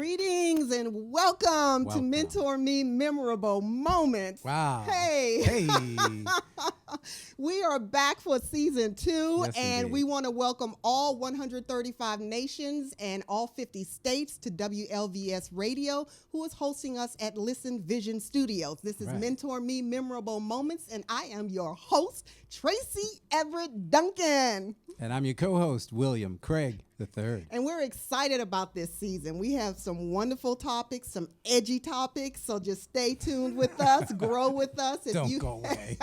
Greetings and welcome to MentorMe Memorable Moments. Wow. Hey. Hey. We are back for season 2, Yes, and indeed. we want to welcome all 135 nations and all 50 states to WLVS Radio, who is hosting us at Listen Vision Studios. This is Right. MentorMe Memorable Moments, and I am your host, Tracy everette-duncan. And I'm your co-host, William Craig III. And we're excited about this season. We have some wonderful topics, some edgy topics, so just stay tuned with us, grow with us. Don't go away.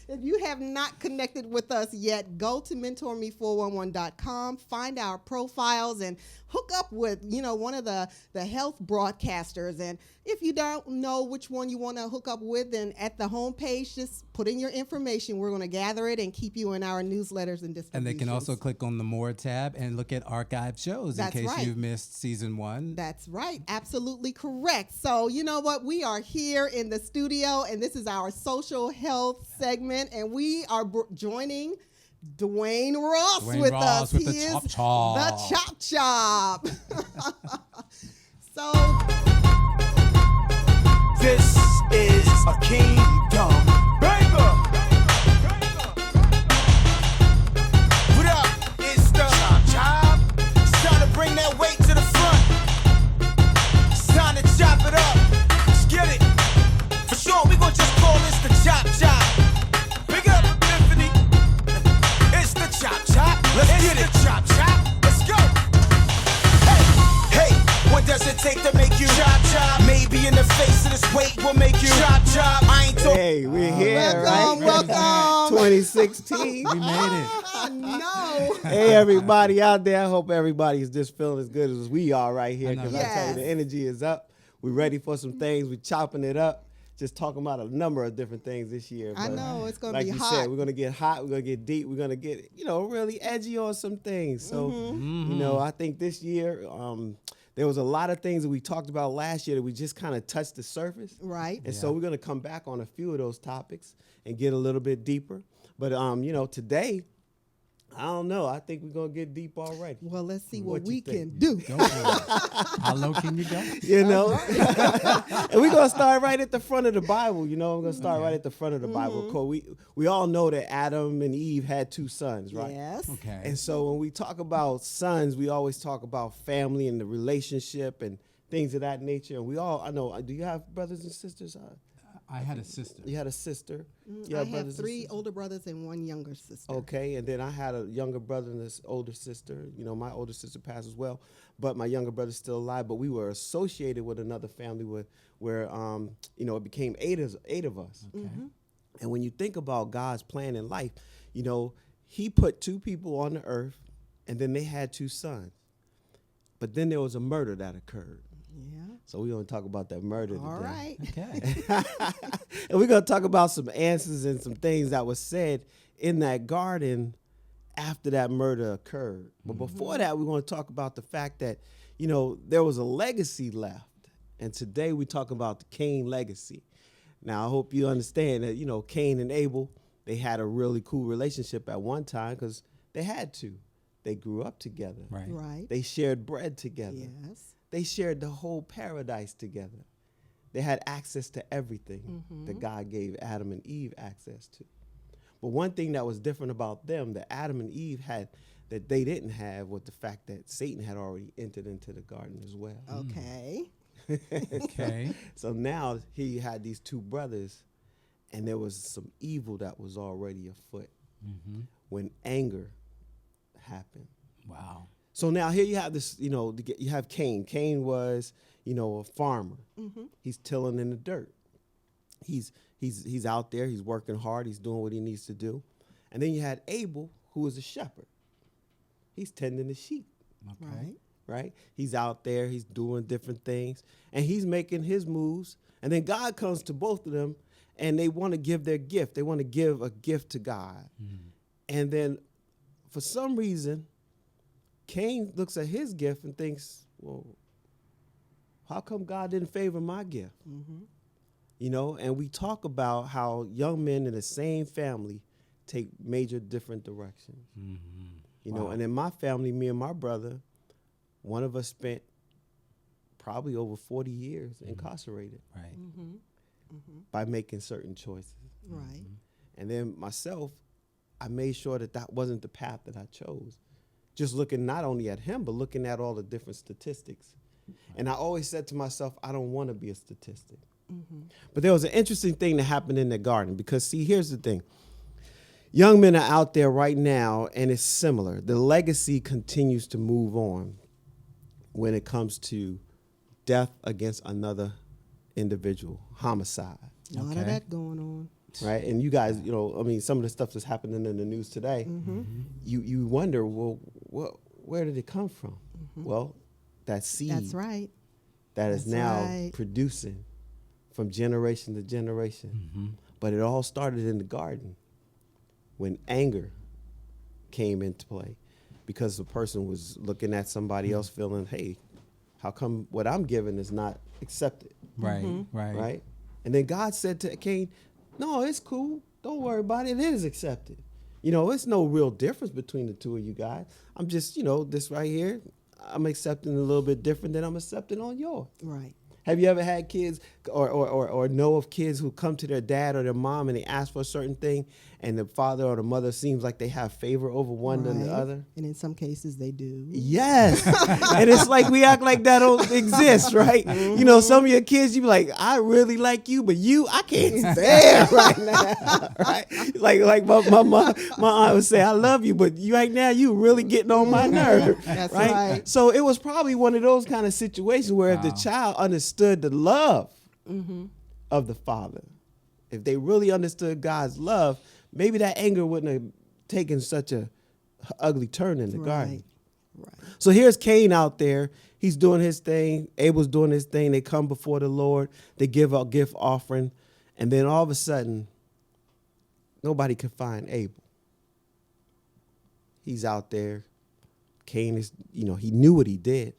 If you have not connected with us yet, go to MentorMe411.com, find our profiles, and hook up with, one of the health broadcasters. And if you don't know which one you want to hook up with, then at the homepage, just put in your information. We're going to gather it and keep you in our newsletters and distributions. And they can also click on the More tab and look at archive shows That's in case right. you've missed season 1. That's right. Absolutely correct. So, you know what? We are here in the studio, and this is our social health segment, and we are joining Dwayne Ross with us. With He the is Chop Chop. the Chop Chop. So, This is a kingdom banger. What up? It's the Chop Chop. It's time to bring that weight to the front. It's time to chop it up. Let's get it. For sure, we gonna just call this the Chop Chop. Big up Epiphany. It's the Chop Chop. Let's get it. Chop Chop. Let's go. Hey, what does it take to make you chop chop? Maybe in the face of this weight will make you chop chop. I ain't talking. Hey, we're here, welcome, right? welcome. 2016. We made it. I know. Hey, everybody out there. I hope everybody's just feeling as good as we are right here. I know Because that. I tell you, the Yes. energy is up. We're ready for some things. We're chopping it up. Just talking about a number of different things this year. I But know, it's going to like be you hot. said, we're going to get hot. We're going to get deep. We're going to get, really edgy on some things. So, I think this year, there was a lot of things that we talked about last year that we just kind of touched the surface. Right. And so we're going to come back on a few of those topics and get a little bit deeper. But, today, I don't know. I think we're going to get deep already. Well, let's see what What we you can think? do. Go for it. How low can you go? And we're going to start right at the front of the Bible. We're going to start right at the front of the Bible. Of course, we all know that Adam and Eve had 2 sons, right? Yes. Okay. And so when we talk about sons, we always talk about family and the relationship and things of that nature. And I know, do you have brothers and sisters? I had a sister. You had a sister. You I brothers have and 3 sisters? older brothers and 1 younger sister. Okay, and then I had a younger brother and this older sister. My older sister passed as well, but my younger brother's still alive. But we were associated with another family where it became eight of us. Okay. And when you think about God's plan in life, He put 2 people on the earth, and then they had 2 sons. But then there was a murder that occurred. Yeah. So we're going to talk about that murder All today. right. Okay. And we're going to talk about some answers and some things that was said in that garden after that murder occurred. But before that, we're going to talk about the fact that, there was a legacy left. And today we talk about the Cain legacy. Now, I hope you understand that, Cain and Abel, they had a really cool relationship at one time because they had to. They grew up together. Right. Right. They shared bread together. Yes. They shared the whole paradise together. They had access to everything that God gave Adam and Eve access to. But one thing that was different about them that Adam and Eve had that they didn't have was the fact that Satan had already entered into the garden as well. Okay. Okay. So now he had these 2 brothers, and there was some evil that was already afoot when anger happened. Wow. So now here you have this, you have Cain. Cain was, a farmer. He's tilling in the dirt. He's out there. He's working hard. He's doing what he needs to do. And then you had Abel, who was a shepherd. He's tending the sheep, Okay. right? He's out there. He's doing different things, and he's making his moves. And then God comes to both of them, and they want to give their gift. They want to give a gift to God. And then for some reason, Cain looks at his gift and thinks, well, how come God didn't favor my gift? And we talk about how young men in the same family take major different directions. Wow. And in my family, me and my brother, one of us spent probably over 40 years incarcerated Right. by making certain choices. Right. And then myself, I made sure that that wasn't the path that I chose. Just looking not only at him, but looking at all the different statistics. And I always said to myself, I don't want to be a statistic. But there was an interesting thing that happened in the garden, because see, here's the thing. Young men are out there right now, and it's similar. The legacy continues to move on when it comes to death against another individual, homicide, A lot of Okay. that going on. right? And you guys, you know, I mean, some of the stuff that's happening in the news today, you wonder, well, where did it come from? Well, that seed That's right. that is That's now right. producing from generation to generation. But it all started in the garden when anger came into play, because the person was looking at somebody else feeling, hey, how come what I'm giving is not accepted, Right. Right. right? And then God said to Cain, no, it's cool. Don't worry about it. It is accepted. You know, it's no real difference between the two of you guys. I'm just, you know, this right here, I'm accepting a little bit different than I'm accepting on yours. Right. Have you ever had kids or know of kids who come to their dad or their mom and they ask for a certain thing, and the father or the mother seems like they have favor over one than the Right. other? And in some cases they do. Yes. And it's like we act like that don't exist, right? You know, some of your kids, you be like, I really like you, but you, I can't stand right now, right? Like my aunt would say, I love you, but you right now, you really getting on my nerve. That's right. So it was probably one of those kind of situations where if the Wow. child understood the love of the father, if they really understood God's love, maybe that anger wouldn't have taken such a ugly turn in the garden. Right. So here's Cain out there. He's doing his thing. Abel's doing his thing. They come before the Lord. They give a gift offering. And then all of a sudden, nobody can find Abel. He's out there. Cain is, you know, he knew what he did.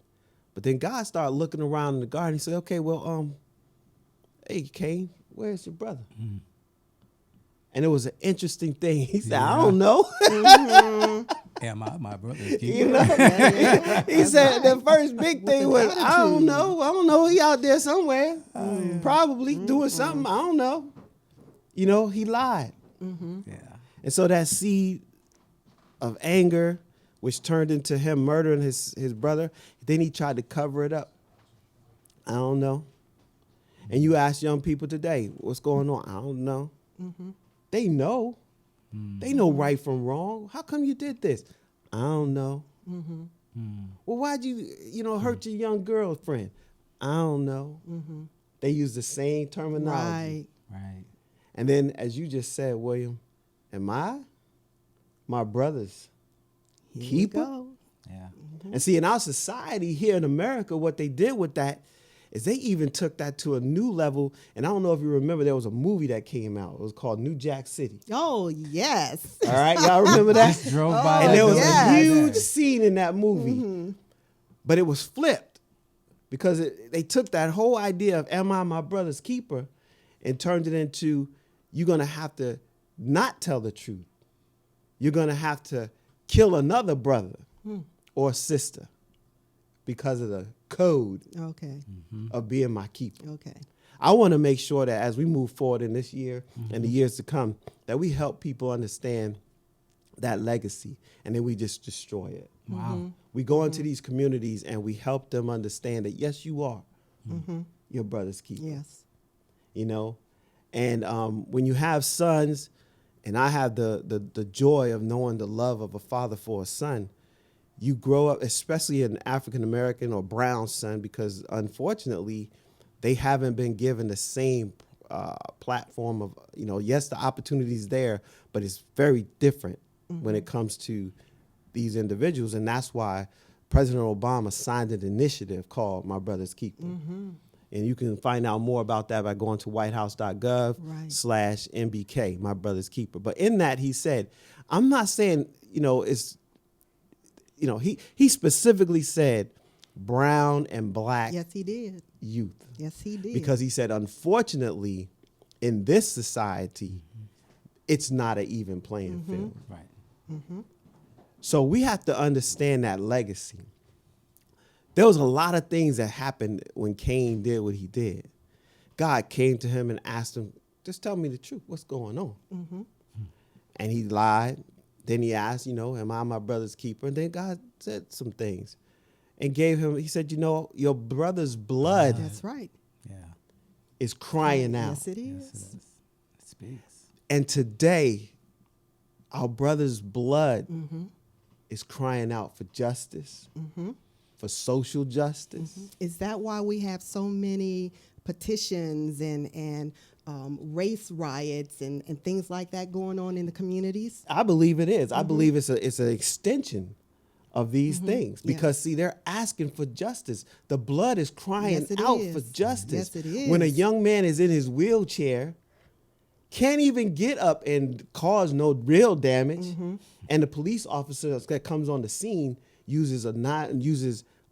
But then God started looking around in the garden. He said, okay, well, hey, Cain, where's your brother? And it was an interesting thing. He said, I don't know. Yeah, my brother's You know, he said the first big thing was, I don't know. He out there somewhere, probably doing something. I don't know. You know, he lied. Yeah. And so that seed of anger, which turned into him murdering his brother, then he tried to cover it up. I don't know. And you ask young people today, what's going on? I don't know. They know. They know right from wrong. How come you did this? I don't know. Well, why'd you hurt your young girlfriend? I don't know. They use the same terminology. Right. Right. And then, as you just said, William, am I my brother's Here we keeper? go. Yeah. And see, in our society here in America, what they did with that is they even took that to a new level. And I don't know if you remember, there was a movie that came out. It was called New Jack City. Oh, yes. All right, y'all remember that? Just drove by. And like there was yes. a huge scene in that movie, but it was flipped because they took that whole idea of am I my brother's keeper and turned it into you're going to have to not tell the truth. You're going to have to kill another brother or sister because of the code Okay. of being my keeper. Okay. I want to make sure that as we move forward in this year and the years to come, that we help people understand that legacy and then we just destroy it. Wow. We go into these communities and we help them understand that, yes, you are your brother's keeper. Yes. You know? And when you have sons, and I have the joy of knowing the love of a father for a son, you grow up, especially an African-American or brown son, because unfortunately, they haven't been given the same platform of, yes, the opportunity's there, but it's very different when it comes to these individuals. And that's why President Obama signed an initiative called My Brother's Keeper. And you can find out more about that by going to whitehouse.gov/MBK, My Brother's Keeper. But in that, he said, I'm not saying, he specifically said brown and black Yes, he did. youth. Yes, he did. Because he said, unfortunately, in this society, it's not an even playing field. Right. So we have to understand that legacy. There was a lot of things that happened when Cain did what he did. God came to him and asked him, just tell me the truth. What's going on? Mm-hmm. And he lied. Then he asked, am I my brother's keeper? And then God said some things and gave him, he said, your brother's blood That's right. Yeah. is crying out. Yes, it is. Yes, it is. It speaks. And today, our brother's blood Mm-hmm. is crying out for justice, for social justice. Is that why we have so many petitions and race riots and things like that going on in the communities? I believe it is. I believe it's an extension of these things because, see, they're asking for justice. The blood is crying Yes, it out is. for justice. Yes, it is. When a young man is in his wheelchair, can't even get up and cause no real damage, and the police officer that comes on the scene uses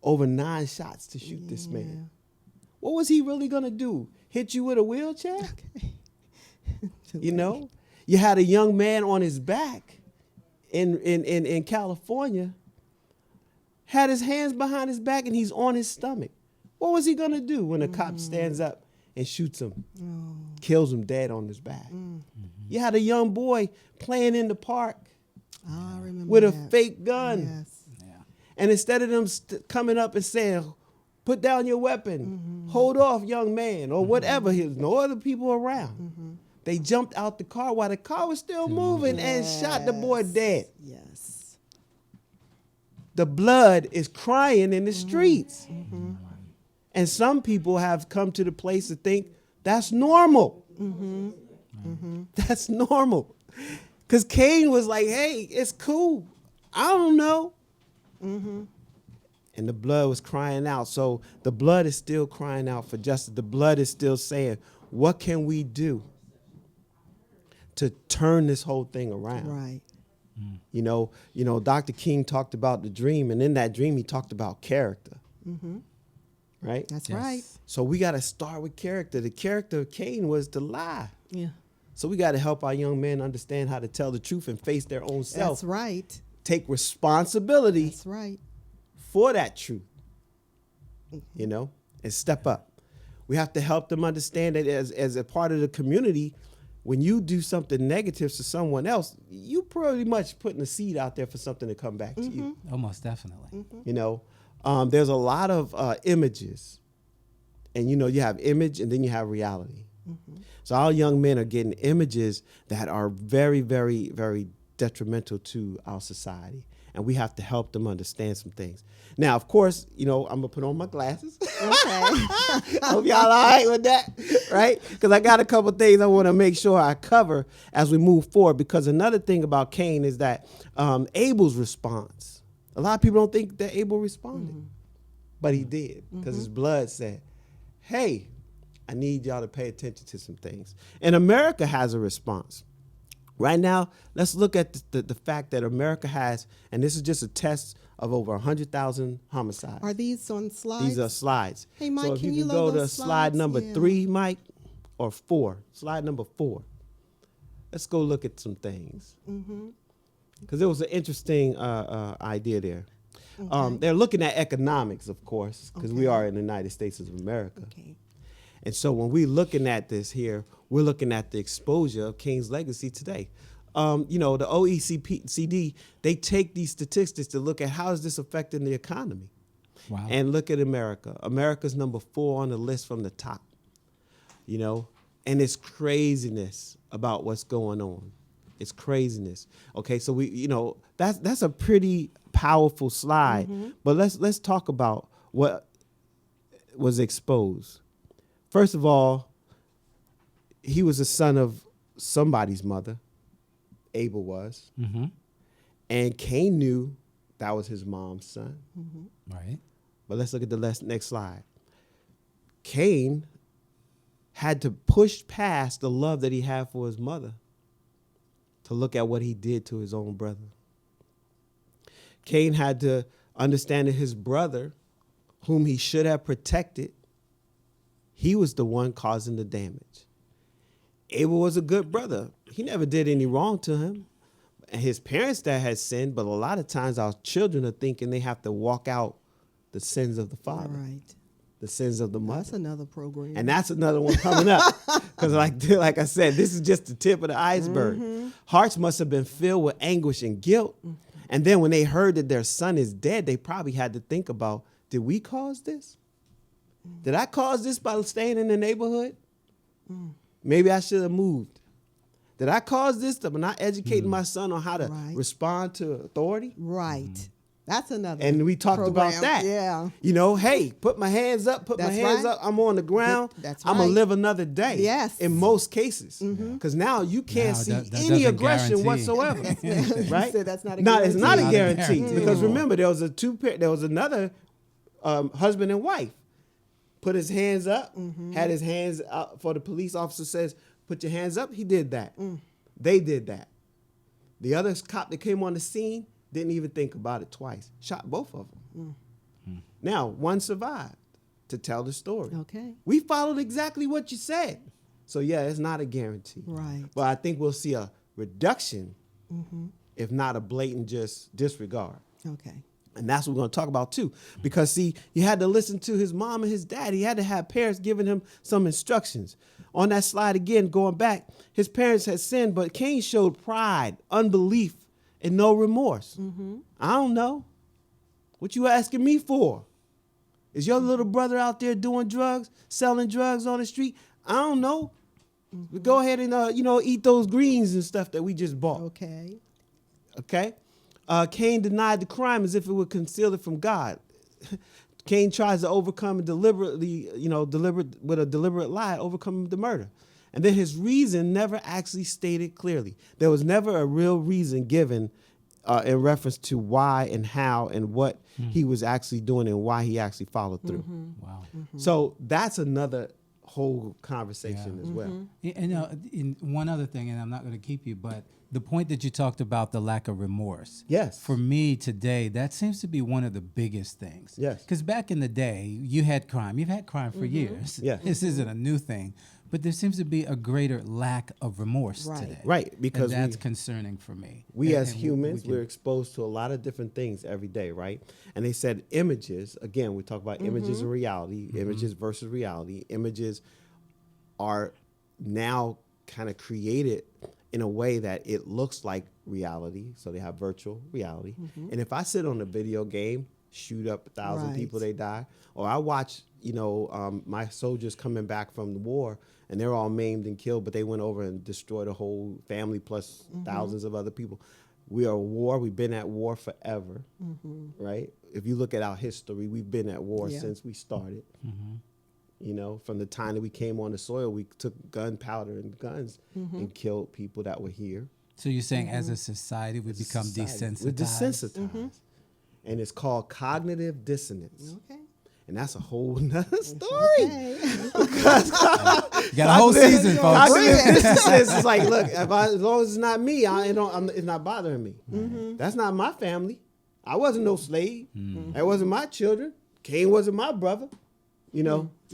over 9 shots to shoot this man. What was he really gonna do? Hit you with a wheelchair? You had a young man on his back in California, had his hands behind his back and he's on his stomach. What was he gonna do when a cop stands up and shoots him, kills him dead on his back? You had a young boy playing in the park I remember with a that. fake gun. Yes. And instead of them coming up and saying, put down your weapon, hold off, young man, or whatever, there's no other people around. They jumped out the car while the car was still moving and shot the boy dead. Yes. The blood is crying in the streets. And some people have come to the place to think that's normal. That's normal. Because Cain was like, hey, it's cool. I don't know. And the blood was crying out. So the blood is still crying out for justice. The blood is still saying, what can we do to turn this whole thing around? Right. Dr. King talked about the dream, and in that dream he talked about character. Right? That's Yes. right. So we got to start with character. The character of Cain was to lie. Yeah. So we got to help our young men understand how to tell the truth and face their own self. That's right. Take responsibility That's right. for that truth, and step up. We have to help them understand that as a part of the community, when you do something negative to someone else, you pretty much putting a seed out there for something to come back to you. Oh, most definitely. There's a lot of images, and you have image and then you have reality. So our young men are getting images that are very, very, very detrimental to our society, and we have to help them understand some things. Now, of course, I'm gonna put on my glasses. Okay. I hope y'all all right with that, right? Because I got a couple things I want to make sure I cover as we move forward. Because another thing about Cain is that Abel's response. A lot of people don't think that Abel responded, but he did, because his blood said, "Hey, I need y'all to pay attention to some things." And America has a response. Right now, let's look at the fact that America has, and this is just a test of over 100,000 homicides. Are these on slides? These are slides. Hey, Mike, so if can you you could go load to those slide slides? number Yeah. 3, Mike, or 4. Slide number 4. Let's go look at some things. Because there was an interesting idea there. Okay. They're looking at economics, of course, because we are in the United States of America. Okay. And so when we're looking at this here, we're looking at the exposure of Cain's legacy today. The OECD, they take these statistics to look at how is this affecting the economy. Wow. And look at America. America's number 4 on the list from the top, and it's craziness about what's going on. It's craziness. Okay, so that's a pretty powerful slide. But let's talk about what was exposed. First of all, he was a son of somebody's mother. Abel was. And Cain knew that was his mom's son. Right. But let's look at the next slide. Cain had to push past the love that he had for his mother to look at what he did to his own brother. Cain had to understand that his brother, whom he should have protected, he was the one causing the damage. Abel was a good brother. He never did any wrong to him. And his parents that had sinned, but a lot of times our children are thinking they have to walk out the sins of the father, Right. the sins of the mother. That's another program. And that's another one coming up. Because like I said, this is just the tip of the iceberg. Hearts must have been filled with anguish and guilt. And then when they heard that their son is dead, they probably had to think about, did we cause this? Did I cause this by staying in the neighborhood? Maybe I should have moved. Did I cause this by not educating my son on how to respond to authority? Right. That's another. And we talked about that. Yeah. You know, hey, put my hands up, That's my hands right. up. I'm on the ground. That's I'm going right. to live another day. Yes. In most cases. Because now you can't Now, see that any doesn't aggression guarantee. whatsoever. Right? You said that's not a No, it's not a Not a guarantee. guarantee. Because remember, there was another husband and wife. Put his hands up, had his hands out for the police officer says, put your hands up. He did that. They did that. The other cop that came on the scene didn't even think about it twice. Shot both of them. Now, one survived to tell the story. Okay. We followed exactly what you said. So, yeah, it's not a guarantee. Right. But I think we'll see a reduction, if not a blatant just disregard. Okay. And that's what we're going to talk about, too. Because, see, he had to listen to his mom and his dad. He had to have parents giving him some instructions. On that slide again, going back, his parents had sinned, but Cain showed pride, unbelief, and no remorse. I don't know. What you asking me for? Is your little brother out there doing drugs, selling drugs on the street? I don't know. Go ahead and, eat those greens and stuff that we just bought. Okay. Okay? Cain denied the crime as if it would conceal it from God. Cain tries to overcome and with a deliberate lie, overcome the murder. And then his reason never actually stated clearly. There was never a real reason given in reference to why and how and what he was actually doing and why he actually followed through. Wow. So that's another whole conversation as well. In one other thing, and I'm not going to keep you, but the point that you talked about, the lack of remorse. Yes. For me today, that seems to be one of the biggest things. Yes. Because back in the day, you had crime. You've had crime for years. Yes. This isn't a new thing. But there seems to be a greater lack of remorse today. Right, because and that's concerning for me. We And- as and humans, can- we're exposed to a lot of different things every day, right? And they said images, again, we talk about images and reality, images versus reality. Images are now kind of created in a way that it looks like reality. So they have virtual reality. And if I sit on a video game, shoot up 1,000 people, they die, or I watch, my soldiers coming back from the war and they're all maimed and killed, but they went over and destroyed a whole family plus thousands of other people. We are at war. We've been at war forever, right? If you look at our history, we've been at war since we started. From the time that we came on the soil, we took gunpowder and guns and killed people that were here. So you're saying as a society, we become desensitized? We're desensitized. And it's called cognitive dissonance. Okay. And that's a whole nother story. Okay. You got a whole season, folks. Cognitive dissonance is like, look, as long as it's not me, it's not bothering me. That's not my family. I wasn't no slave. That wasn't my children. Cain wasn't my brother.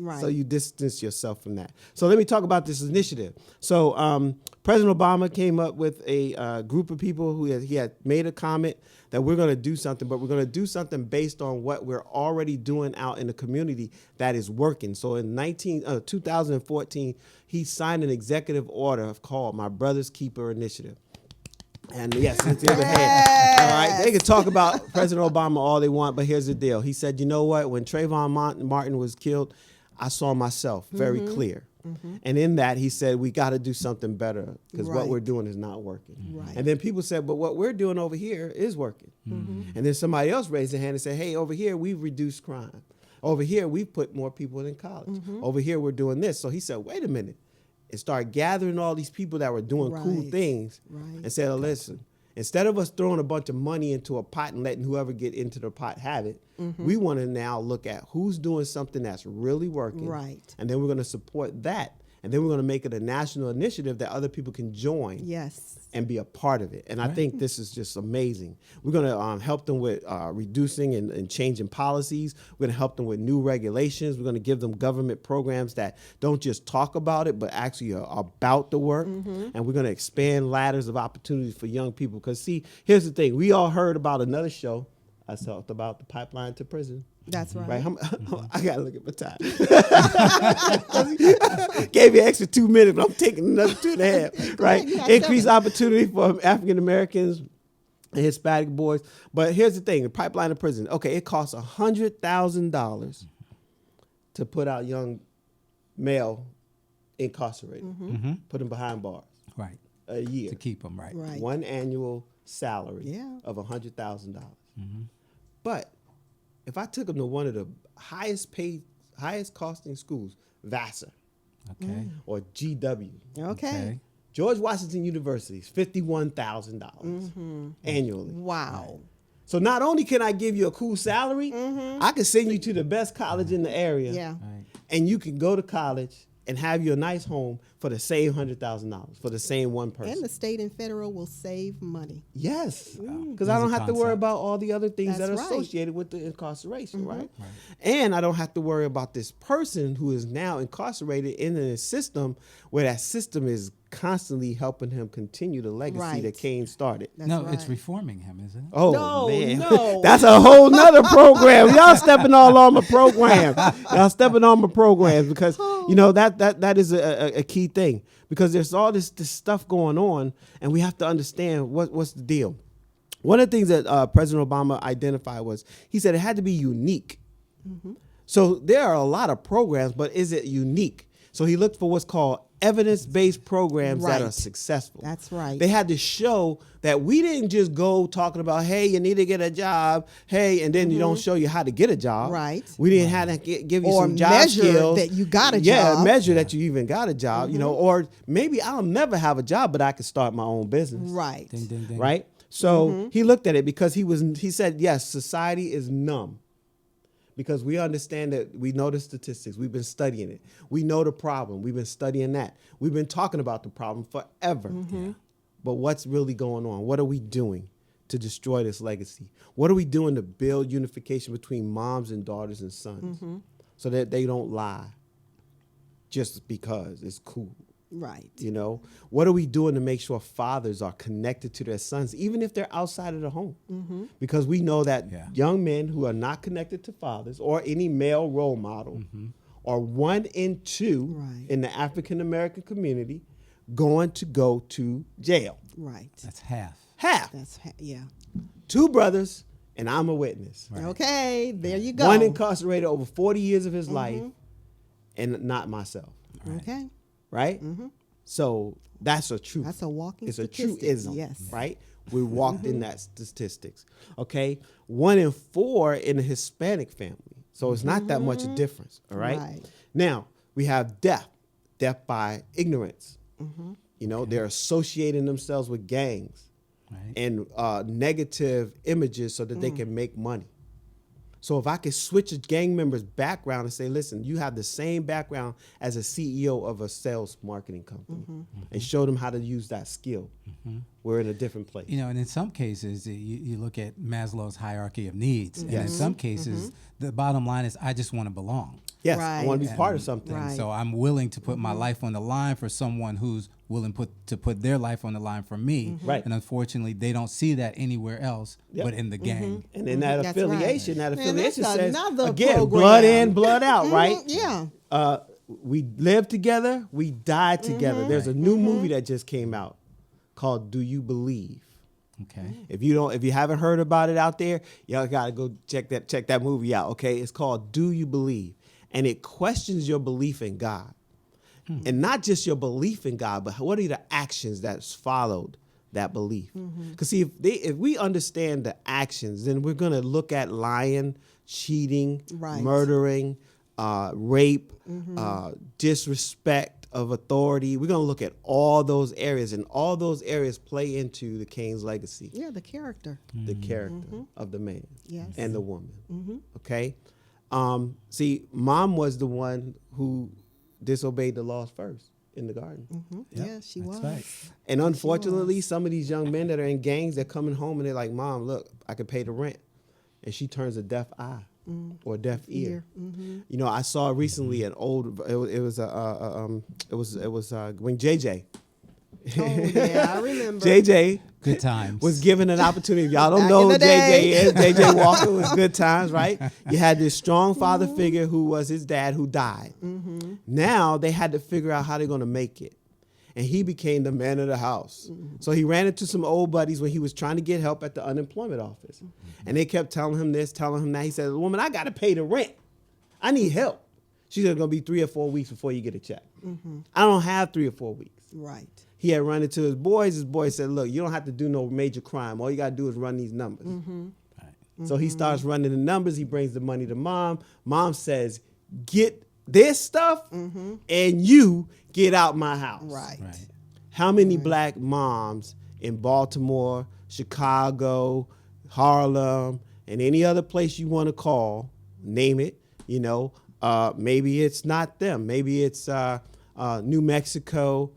Right. So you distance yourself from that. So let me talk about this initiative. So President Obama came up with a group of people who he had made a comment that we're going to do something, but we're going to do something based on what we're already doing out in the community that is working. So in 2014, he signed an executive order called My Brother's Keeper Initiative. And yes, it's the other hand. All right, they can talk about President Obama all they want, but here's the deal. He said, you know what? When Trayvon Martin was killed, I saw myself very clear. And in that, he said, we got to do something better because what we're doing is not working. Right. And then people said, but what we're doing over here is working. And then somebody else raised their hand and said, hey, over here, we've reduced crime. Over here, we've put more people in college. Over here, we're doing this. So he said, wait a minute. And start gathering all these people that were doing cool things and said, listen, instead of us throwing a bunch of money into a pot and letting whoever get into the pot have it, we want to now look at who's doing something that's really working. Right. And then we're going to support that. And then we're going to make it a national initiative that other people can join and be a part of it. And I think this is just amazing. We're going to help them with reducing and changing policies. We're going to help them with new regulations. We're going to give them government programs that don't just talk about it, but actually are about the work. And we're going to expand ladders of opportunities for young people. Because, see, here's the thing. We all heard about another show. I talked about the pipeline to prison. That's right. Right? I got to look at my time. Gave you an extra 2 minutes, but I'm taking another 2.5. Right? Increased opportunity for African Americans and Hispanic boys. But here's the thing, the pipeline to prison. Okay, it costs $100,000 to put out young male incarcerated, put them behind bars. Right. A year. To keep them, right. Right. One annual salary Yeah. of $100,000. But if I took them to one of the highest costing schools, Vassar Okay. or GW, Okay. George Washington University is $51,000 annually. Wow. So not only can I give you a cool salary, I can send you to the best college in the area, Yeah. Right. and you can go to college and have you a nice home for the same $100,000 for the same one person. And the state and federal will save money. Yes, because There's I a don't have to worry concept. about all the other things that are That's right. associated with the incarceration, right? And I don't have to worry about this person who is now incarcerated in a system where that system is constantly helping him continue the legacy Right. that Kane started. That's No, right. it's reforming him, isn't it? Oh No, man, no. that's a whole nother program. Y'all stepping all on my program. Y'all stepping on my programs because you know that is a key thing because there's all this stuff going on and we have to understand what's the deal. One of the things that President Obama identified was he said it had to be unique. So there are a lot of programs, but is it unique? So he looked for what's called evidence-based programs that are Right. successful. That's right. They had to show that we didn't just go talking about, hey, you need to get a job, hey, and then you don't show you how to get a job. Right. We didn't have to give you Or some job measure skills. that you got a Yeah, job. measure that you even got a job, you know, or maybe I'll never have a job, but I can start my own business. Right. Ding, ding, ding. Right? So he looked at it because he said, yes, society is numb. Because we understand that we know the statistics. We've been studying it. We know the problem. We've been studying that. We've been talking about the problem forever. But what's really going on? What are we doing to destroy this legacy? What are we doing to build unification between moms and daughters and sons so that they don't lie just because it's cool? Right. You know, what are we doing to make sure fathers are connected to their sons, even if they're outside of the home? Because we know that young men who are not connected to fathers or any male role model are 1 in 2 Right. in the African American community going to go to jail. Right. That's half. Half. Yeah. 2 brothers, and I'm a witness. Right. Okay. There you go. One incarcerated over 40 years of his life, and not myself. Okay. Right? So that's a truth. That's a walking It's a statistic. truism, Yes. right? We walked in that statistics. Okay, 1 in 4 in a Hispanic family, so it's not that much a difference. All right. Right. Now we have death by ignorance. You know, they're associating themselves with gangs Right. and negative images so that they can make money. So if I could switch a gang member's background and say, listen, you have the same background as a CEO of a sales marketing company and show them how to use that skill, we're in a different place. You know, and in some cases, you look at Maslow's hierarchy of needs, and in Yes. some cases, the bottom line is, I just want to belong. Yes, I Right. want to be part of something. Right. So I'm willing to put my life on the line for someone who's willing to put their life on the line for me. Right. And unfortunately, they don't see that anywhere else Yep. but in the gang. And then that That's affiliation, right. that Man, affiliation that's says, another again, program. blood in, blood out, right? Yeah. We live together, we die together. There's a new movie that just came out called Do You Believe? Okay. If you haven't heard about it out there, y'all gotta go check that movie out. Okay, it's called Do You Believe, and it questions your belief in God, and not just your belief in God, but what are the actions that's followed that belief? Because see, if we understand the actions, then we're gonna look at lying, cheating, Right. murdering, rape, disrespect of authority. We're going to look at all those areas, and all those areas play into the Kane's legacy, Yeah. The character. the character of the man Yes. and the woman. Okay? See, mom was the one who disobeyed the laws first in the garden. Yeah, she was. That's right. And unfortunately, some of these young men that are in gangs, they're coming home and they're like, Mom, look, I can pay the rent. And she turns a deaf eye or a deaf ear. You know, I saw recently an old, it was when JJ, Oh, yeah, I remember. JJ Good times. was given an opportunity. If y'all don't Back know in who the day. JJ is, JJ Walker was Good Times, right? You had this strong father figure who was his dad who died. Mm-hmm. Now they had to figure out how they're going to make it. And he became the man of the house. So he ran into some old buddies when he was trying to get help at the unemployment office. And they kept telling him this, telling him that. He said, woman, I got to pay the rent. I need help. She said, it's going to be 3 or 4 weeks before you get a check. I don't have 3 or 4 weeks. Right. He had run into his boys. His boys said, look, you don't have to do no major crime. All you got to do is run these numbers. So he starts running the numbers. He brings the money to mom. Mom says, get this stuff and you get out my house. Right. How many black moms in Baltimore, Chicago, Harlem, and any other place you want to call, name it, you know, maybe it's not them. Maybe it's New Mexico,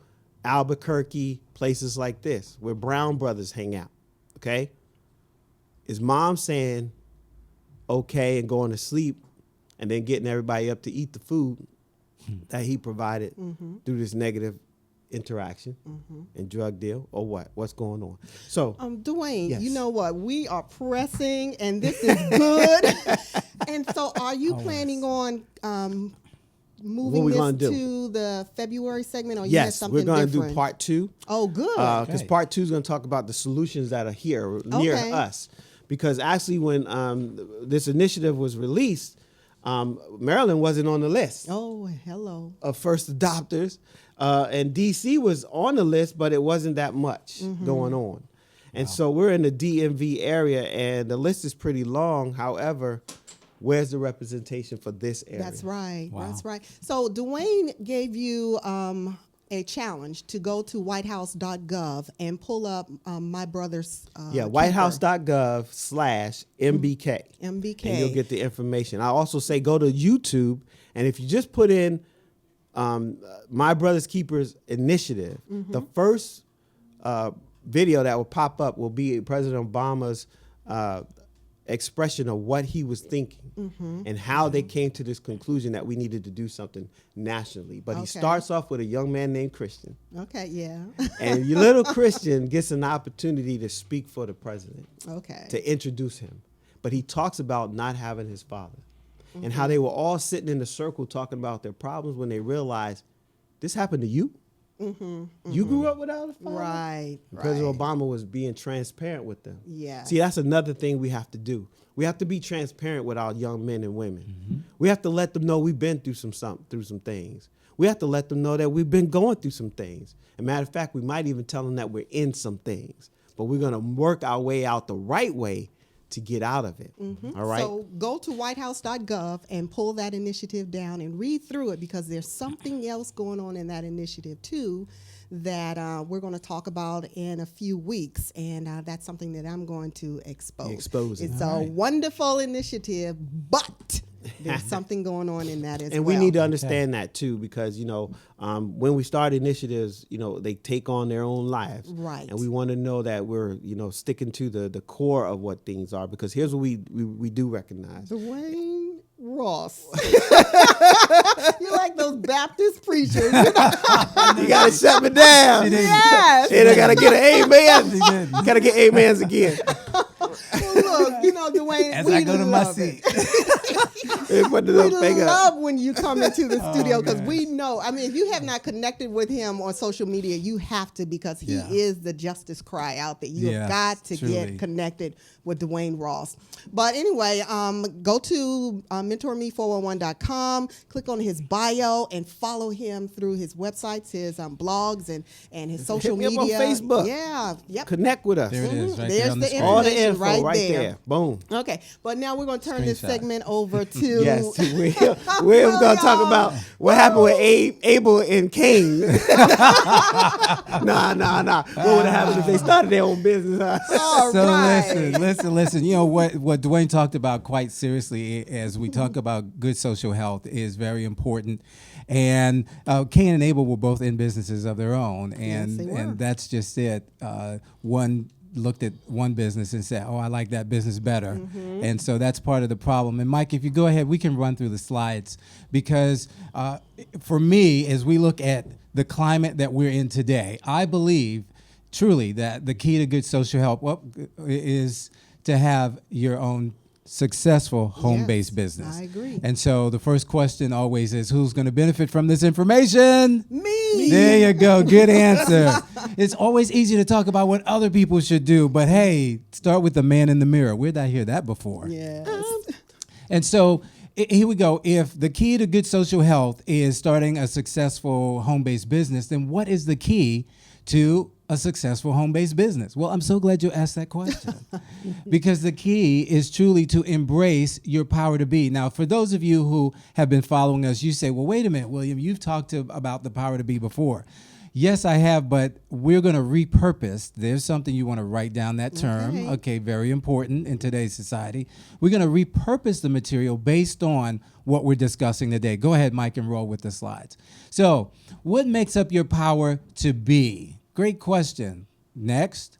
Albuquerque, places like this where Brown brothers hang out, okay? Is mom saying okay and going to sleep and then getting everybody up to eat the food that he provided through this negative interaction and drug deal, or what? What's going on? So, Dwayne, yes. you know what? We are pressing, and this is good. And so, are you planning on moving we this gonna do? to the February segment, or you have yes, something we're going to different? do part 2. Oh, good. Because Okay. part 2 is going to talk about the solutions that are here near Okay. us. Because actually, when this initiative was released, Maryland wasn't on the list Oh, hello. of first adopters, and DC was on the list, but it wasn't that much going on. And so we're in the DMV area, and the list is pretty long. However, where's the representation for this area? That's right. Wow. That's right. So Dwayne gave you a challenge to go to whitehouse.gov and pull up my brother's whitehouse.gov/MBK. MBK. And you'll get the information. I also say go to YouTube, and if you just put in My Brother's Keepers Initiative, the first video that will pop up will be President Obama's expression of what he was thinking and how they came to this conclusion that we needed to do something nationally. But he Okay. starts off with a young man named Christian. Okay, yeah. And your little Christian gets an opportunity to speak for the president, Okay. to introduce him. But he talks about not having his father and how they were all sitting in a circle talking about their problems when they realized this happened to you. You grew up without a father. Right. And President right. Obama was being transparent with them. Yeah. See, that's another thing we have to do. We have to be transparent with our young men and women. We have to let them know we've been through some things. We have to let them know that we've been going through some things. As a matter of fact, we might even tell them that we're in some things. But we're going to work our way out the right way to get out of it. All right? So go to whitehouse.gov and pull that initiative down and read through it, because there's something else going on in that initiative too that we're going to talk about in a few weeks, and that's something that I'm going to expose. Expose it. It's All a right. wonderful initiative, but there's something going on in that as And well. we need to understand that too, because when we start initiatives, they take on their own lives, Right. And we want to know that we're sticking to the core of what things are, because here's what we do recognize. Dwayne Ross. You're like those Baptist preachers. You gotta shut me down. Yes. And I gotta get an amen. She did. Gotta get amens again. Well, look, Dwayne, As we I go to my love it. seat. They put the We little finger. love when you come into the studio, because man. we know. I mean, if you have not connected with him on social media, you have to, because he Yeah. is the justice cry out there. You have Yes, got to truly. get connected with Dwayne Ross. But anyway, go to MentorMe411.com, click on his bio, and follow him through his websites, his blogs, and his social me up media. on Facebook. Yeah. Yep. Connect with us. There it is, right There's there on the the screen. All the information info right right there. there. Boom. Okay, but now we're going to turn this Screenshot. segment over to Yes, we're going to talk y'all. about what happened with Abel and Cain. Nah. What would have happened if they started their own business? Huh? All So right. listen. You know what Dwayne talked about quite seriously as we talk about good social health is very important. And Cain and Abel were both in businesses of their own, and they were. and that's just it. One looked at one business and said, "Oh, I like that business better," and so that's part of the problem. And Mike, if you go ahead, we can run through the slides, because for me, as we look at the climate that we're in today, I believe truly that the key to good social health is to have your own successful home-based Yes, business. I agree. And so the first question always is, who's going to benefit from this information? Me. There you go. Good answer. It's always easy to talk about what other people should do, but hey, start with the man in the mirror. Where'd I hear that before? Yes. And so here we go. If the key to good social health is starting a successful home-based business, then what is the key to a successful home-based business? Well, I'm so glad you asked that question because the key is truly to embrace your power to be. Now, for those of you who have been following us, you say, well, wait a minute, William, you've talked about the power to be before. Yes, I have, but we're going to repurpose. There's something you want to write down that term. Okay, very important in today's society. We're going to repurpose the material based on what we're discussing today. Go ahead, Mike, and roll with the slides. So, what makes up your power to be? Great question. Next.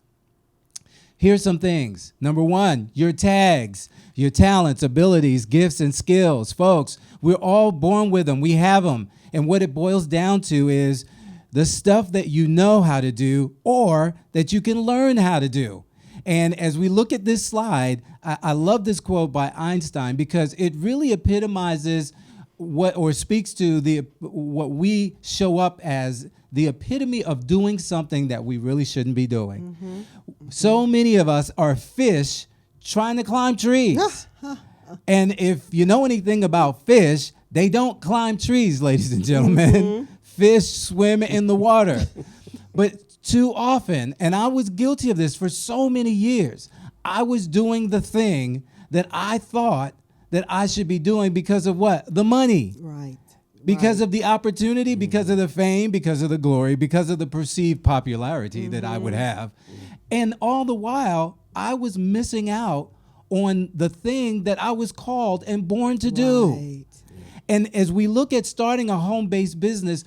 Here's some things. Number one, your tags, your talents, abilities, gifts, and skills. Folks, we're all born with them. We have them. And what it boils down to is the stuff that you know how to do or that you can learn how to do. And as we look at this slide, I love this quote by Einstein because it really epitomizes speaks to what we show up as the epitome of doing something that we really shouldn't be doing. Mm-hmm. So many of us are fish trying to climb trees. And if you know anything about fish, they don't climb trees, ladies and gentlemen. Mm-hmm. Fish swim in the water. But too often, and I was guilty of this for so many years, I was doing the thing that I thought that I should be doing because of what? The money. Right. Because of the opportunity, because of the fame, because of the glory, because of the perceived popularity that I would have. And all the while, I was missing out on the thing that I was called and born to do. Right. And as we look at starting a home-based business,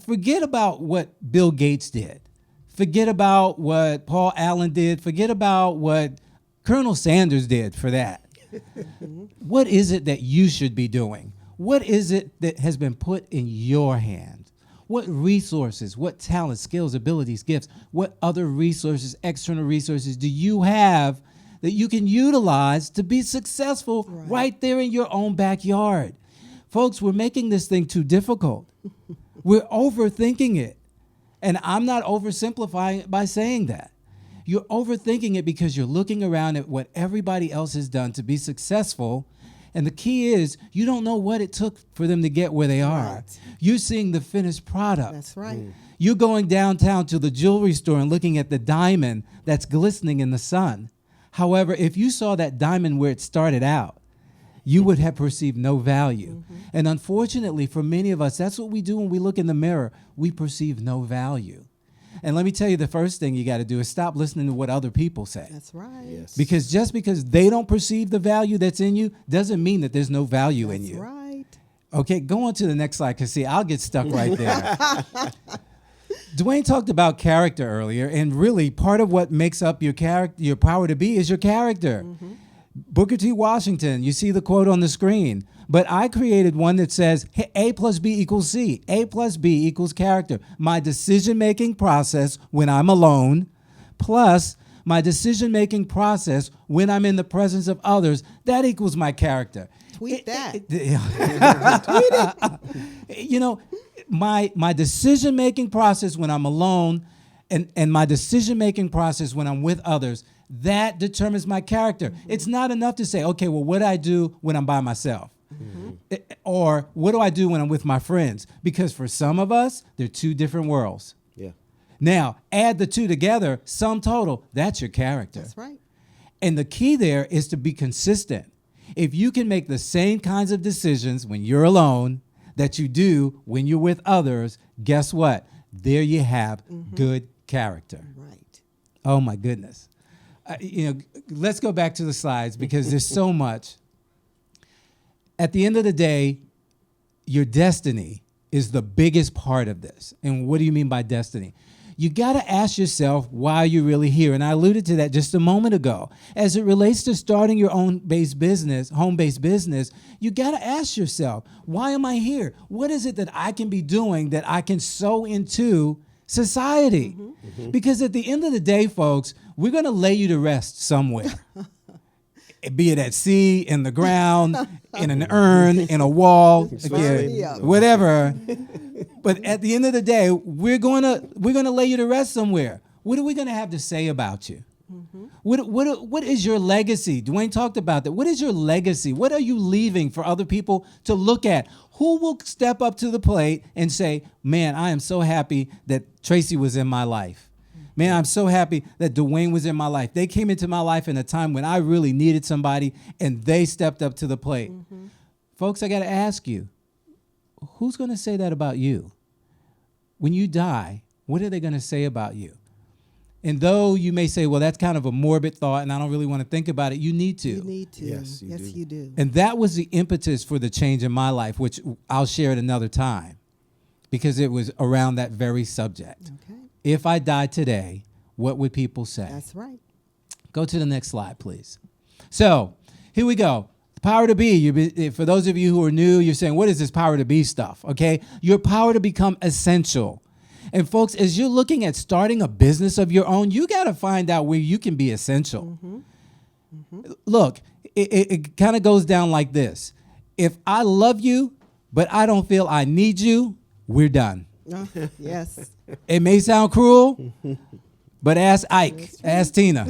forget about what Bill Gates did. Forget about what Paul Allen did. Forget about what Colonel Sanders did for that. What is it that you should be doing? What is it that has been put in your hand? What resources, what talents, skills, abilities, gifts, what other resources, external resources do you have that you can utilize to be successful right there in your own backyard? Folks, we're making this thing too difficult. We're overthinking it. And I'm not oversimplifying it by saying that. You're overthinking it because you're looking around at what everybody else has done to be successful. And the key is you don't know what it took for them to get where they are. Right. You're seeing the finished product. That's right. You're going downtown to the jewelry store and looking at the diamond that's glistening in the sun. However, if you saw that diamond where it started out, you would have perceived no value. Mm-hmm. And unfortunately, for many of us, that's what we do when we look in the mirror. We perceive no value. And let me tell you, the first thing you got to do is stop listening to what other people say. That's right. Yes. Because just because they don't perceive the value that's in you doesn't mean that there's no value in you. That's right. Okay, go on to the next slide, because see, I'll get stuck right there. Dwayne talked about character earlier, and really part of what makes up your character, your power to be, is your character. Mm-hmm. Booker T. Washington, you see the quote on the screen, but I created one that says, hey, A plus B equals C. A plus B equals character. My decision-making process when I'm alone, plus my decision-making process when I'm in the presence of others, that equals my character. Tweet that. Tweet it. My decision-making process when I'm alone and my decision-making process when I'm with others, that determines my character. Mm-hmm. It's not enough to say, okay, well, what do I do when I'm by myself? Mm-hmm. Or what do I do when I'm with my friends? Because for some of us, they're two different worlds. Yeah. Now, add the two together, sum total, that's your character. That's right. And the key there is to be consistent. If you can make the same kinds of decisions when you're alone that you do when you're with others, guess what? There you have good character. Right. Oh, my goodness. Let's go back to the slides because there's so much. At the end of the day, your destiny is the biggest part of this. And what do you mean by destiny? you got to ask yourself why you're really here. And I alluded to that just a moment ago. As it relates to starting your own home-based business, you got to ask yourself, why am I here? What is it that I can be doing that I can sow into society? Because at the end of the day, folks, we're going to lay you to rest somewhere. Be it at sea, in the ground, in an urn, in a wall, again, whatever. But at the end of the day, we're going to lay you to rest somewhere. What are we going to have to say about you? What is your legacy? Dwayne talked about that. What is your legacy? What are you leaving for other people to look at? Who will step up to the plate and say, man, I am so happy that Tracy was in my life. Man, I'm so happy that Dwayne was in my life. They came into my life in a time when I really needed somebody, and they stepped up to the plate. Folks, I got to ask you, who's going to say that about you? When you die, what are they going to say about you? And though you may say, well, that's kind of a morbid thought, and I don't really want to think about it, you need to. You need to. Yes, you do. And that was the impetus for the change in my life, which I'll share at another time, because it was around that very subject. Okay. If I died today, what would people say? That's right. Go to the next slide, please. So here we go. The power to be. For those of you who are new, you're saying, what is this power to be stuff? Okay. Your power to become essential. And folks, as you're looking at starting a business of your own, you got to find out where you can be essential. Look, it kind of goes down like this. If I love you, but I don't feel I need you, we're done. Yes. It may sound cruel, but ask Ike, ask Tina.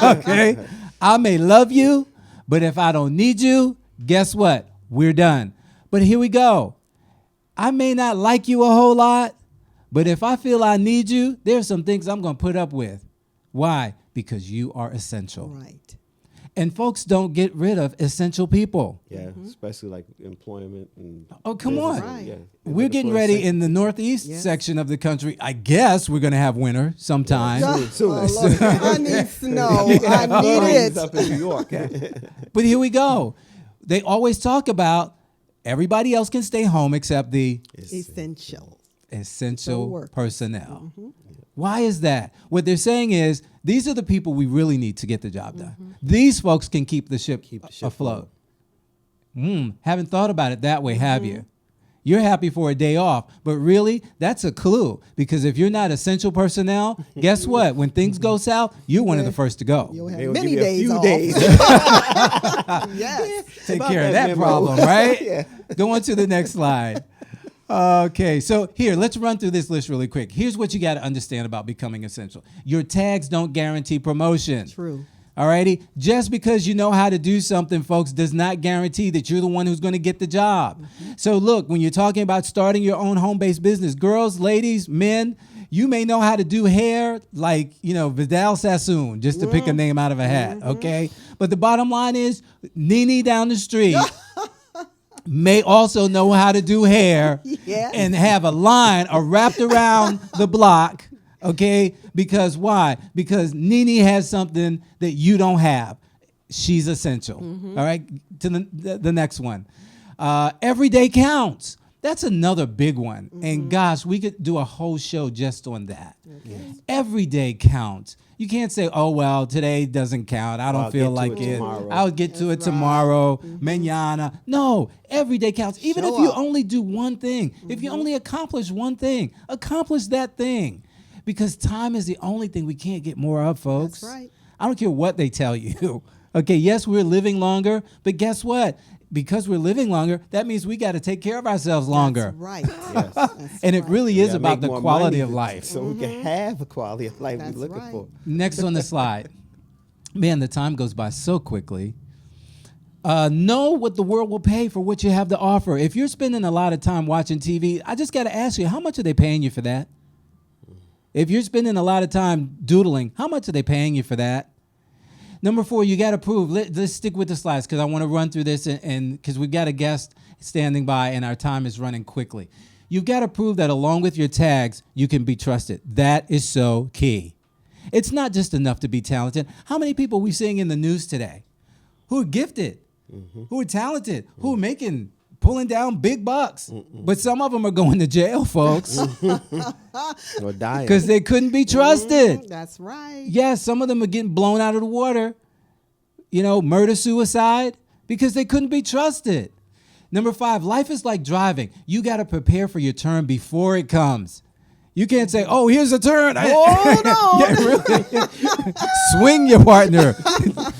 Okay? I may love you, but if I don't need you, guess what? We're done. But here we go. I may not like you a whole lot, but if I feel I need you, there's some things I'm going to put up with. Why? Because you are essential. Right. And folks don't get rid of essential people. Yeah, especially like employment and. Oh, come on. Right. Yeah, We're getting ready in the northeast Yes. section of the country. I guess we're going to have winter sometime. Soon. Lord, I need snow. I need It's it. up in New York. But here we go. They always talk about everybody else can stay home except the Essential. essential workers. personnel. Why is that? What they're saying is these are the people we really need to get the job done. These folks can keep the ship afloat. Haven't thought about it that way, have you? You're happy for a day off, but really, that's a clue. Because if you're not essential personnel, guess what? When things go south, you're one of the first to go. You'll They have will many give you a days few off. days. Yes. Take About care of that that memo. problem, right? Yeah. Go on to the next slide. Okay, so here, let's run through this list really quick. Here's what you got to understand about becoming essential. Your tags don't guarantee promotion. True. All righty? Just because you know how to do something, folks, does not guarantee that you're the one who's going to get the job. So look, when you're talking about starting your own home-based business, girls, ladies, men, you may know how to do hair like, Vidal Sassoon, just to pick a name out of a hat, okay? But the bottom line is, Nene down the street may also know how to do hair Yes. and have a line wrapped around the block, okay? Because why? Because Nene has something that you don't have. She's essential. All right? To the next one. Every day counts. That's another big one. And gosh, we could do a whole show just on that. Every day counts. You can't say, oh, well, today doesn't count. I don't I'll feel get to like it it. tomorrow. I'll get to it tomorrow. Mañana. No, every day counts. Even if you only do one thing, if you only accomplish one thing, accomplish that thing. Because time is the only thing we can't get more of, folks. That's right. I don't care what they tell you. Okay, yes, we're living longer, but guess what? Because we're living longer, that means we got to take care of ourselves longer. That's right. Yes. That's And it right. really We is gotta about make the more quality money of life. so we can have a quality of life That's we're looking right. for. Next on the slide. Man, the time goes by so quickly. Know what the world will pay for what you have to offer. If you're spending a lot of time watching TV, I just got to ask you, how much are they paying you for that? If you're spending a lot of time doodling, how much are they paying you for that? Number 4, you got to prove. Let's stick with the slides because I want to run through this and because we've got a guest standing by and our time is running quickly. You've got to prove that along with your tags, you can be trusted. That is so key. It's not just enough to be talented. How many people are we seeing in the news today who are gifted, who are talented, who are making pulling down big bucks. But some of them are going to jail, folks, Or dying. because they couldn't be trusted. That's right. Yes, some of them are getting blown out of the water, murder, suicide, because they couldn't be trusted. Number 5, life is like driving. You got to prepare for your turn before it comes. You can't say, oh, here's a turn. Hold on. Yeah, really. Swing your partner.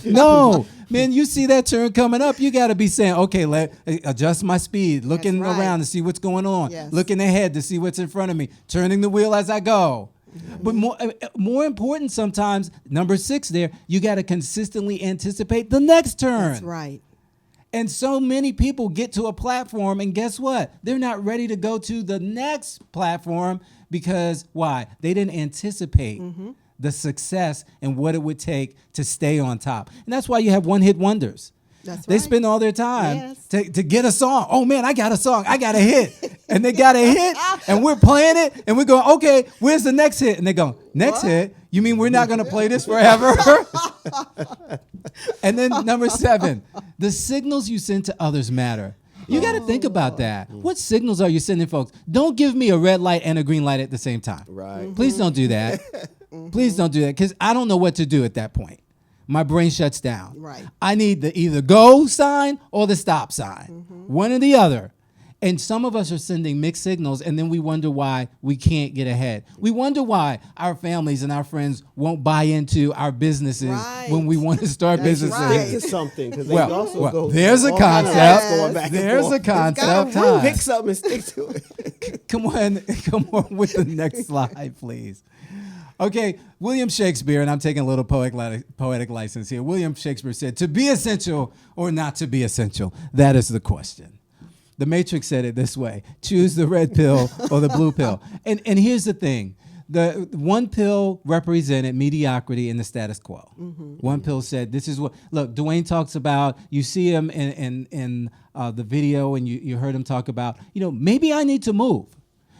No, man, you see that turn coming up, you got to be saying, okay, let adjust my speed, looking That's right. around to see what's going on, Yes. looking ahead to see what's in front of me, turning the wheel as I go. But more important sometimes, number 6 there, you got to consistently anticipate the next turn. That's right. And so many people get to a platform, and guess what? They're not ready to go to the next platform because why? They didn't anticipate the success and what it would take to stay on top. And that's why you have one-hit wonders. That's They right. spend all their time Yes. to get a song. Oh, man, I got a song. I got a hit. And they got a hit, and we're playing it, and we're going, okay, where's the next hit? And they go, next hit? You mean we're not going to play this forever? And then number 7, the signals you send to others matter. You got to think about that. What signals are you sending, folks? Don't give me a red light and a green light at the same time. Right. Please don't do that. Please don't do that, because I don't know what to do at that point. My brain shuts down. Right. I need the either go sign or the stop sign, one or the other. And some of us are sending mixed signals, and then we wonder why we can't get ahead. We wonder why our families and our friends won't buy into our businesses Right. when we want to start That's businesses. right. Stick to something because Well, they also well, go. there's a all kinds of concept. apps going back and There's forth. a concept. gotta Time. Pick something and stick to it. Come on with the next slide, please. Okay, William Shakespeare, and I'm taking a little poetic license here. William Shakespeare said, to be essential or not to be essential, that is the question. The Matrix said it this way: choose the red pill or the blue pill. And here's the thing. The one pill represented mediocrity in the status quo. One pill said, this is what, look, Dwayne talks about, you see him in the video, and you heard him talk about, maybe I need to move.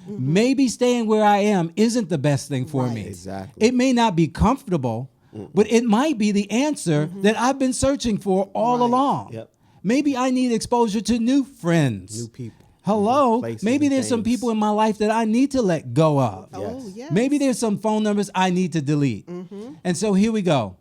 Maybe staying where I am isn't the best thing for me. Exactly. It may not be comfortable, but it might be the answer that I've been searching for all along. Yep. Maybe I need exposure to new friends. New people. Hello. Places Maybe and there's some things. people in my life that I need to let go of. Oh, yes. Maybe there's some phone numbers I need to delete. And so here we go.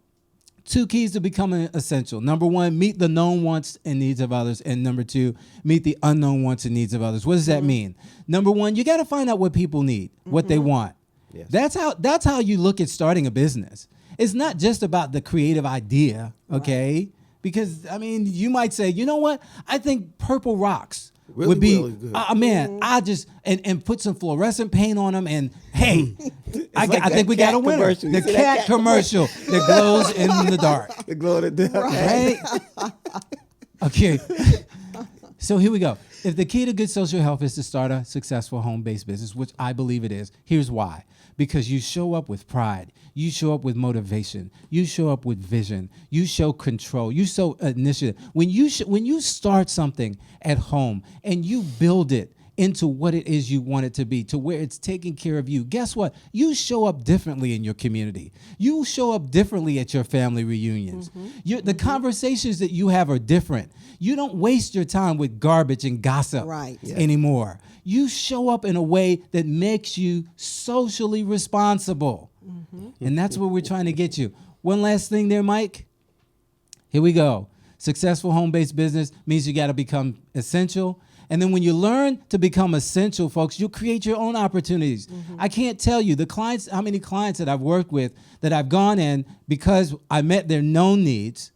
2 keys to becoming essential. Number 1, meet the known wants and needs of others. And number 2, meet the unknown wants and needs of others. What does that mean? Number 1, you got to find out what people need, what they want. Yes. That's how you look at starting a business. It's not just about the creative idea, okay? Because, you might say, you know what? I think purple rocks Really, would be, really good. man, I just, and put some fluorescent paint on them, and hey, I like think that we got cat a winner. commercial. You The see that cat cat commercial that glows in the dark. The glow in the dark. Right? Okay. So here we go. If the key to good social health is to start a successful home-based business, which I believe it is, here's why. Because you show up with pride. You show up with motivation. You show up with vision. You show control. You show initiative. When you start something at home and you build it into what it is you want it to be, to where it's taking care of you, guess what? You show up differently in your community. You show up differently at your family reunions. The conversations that you have are different. You don't waste your time with garbage and gossip anymore. You show up in a way that makes you socially responsible. And that's where we're trying to get you. One last thing there, Mike. Here we go. Successful home-based business means you got to become essential. And then when you learn to become essential, folks, you'll create your own opportunities. I can't tell you how many clients that I've worked with that I've gone in because I met their known needs,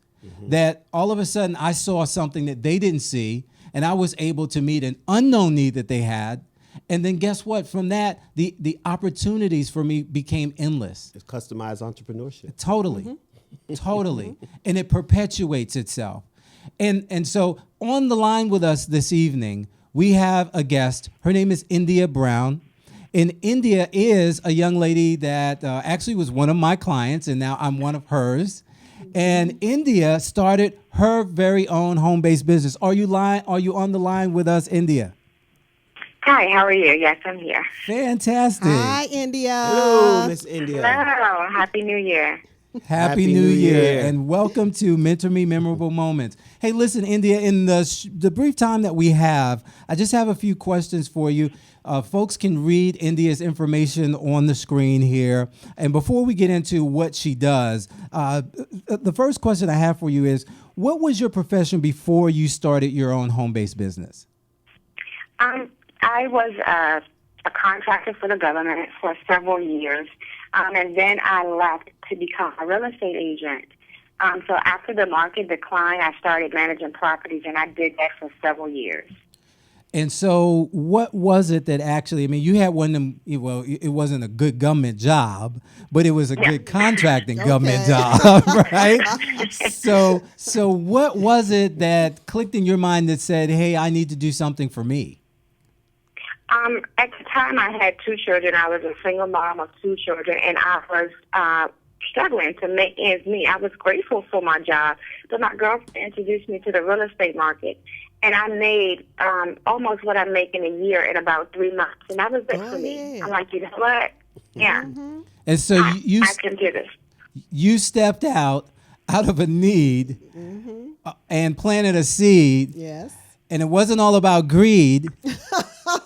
that all of a sudden I saw something that they didn't see, and I was able to meet an unknown need that they had. And then guess what? From that, the opportunities for me became endless. It's customized entrepreneurship. Totally. Totally. And it perpetuates itself. And so on the line with us this evening, we have a guest. Her name is India Brown. And India is a young lady that actually was one of my clients, and now I'm one of hers. And India started her very own home-based business. Are you on the line with us, India? Hi, how are you? Yes, I'm here. Fantastic. Hi, India. Hello, Miss India. Hello, Happy New Year. Happy New Year, and welcome to MentorMe Memorable Moments. Hey, listen, India, in the brief time that we have, I just have a few questions for you. Folks can read India's information on the screen here. And before we get into what she does, the first question I have for you is, what was your profession before you started your own home-based business? I was a contractor for the government for several years, and then I left to become a real estate agent. So after the market declined, I started managing properties, and I did that for several years. And so what was it that actually, I mean, you had one of them, well, it wasn't a good government job, but it was a good contracting government job, right? So what was it that clicked in your mind that said, hey, I need to do something for me? At the time, I had 2 children. I was a single mom of 2 children, and I was struggling to make ends meet. I was grateful for my job, but my girlfriend introduced me to the real estate market, and I made almost what I make in a year in about 3 months, and that was it for me. I'm like, you know what? Yeah. And so I can do this. You stepped out of a need and planted a seed. Yes. And it wasn't all about greed.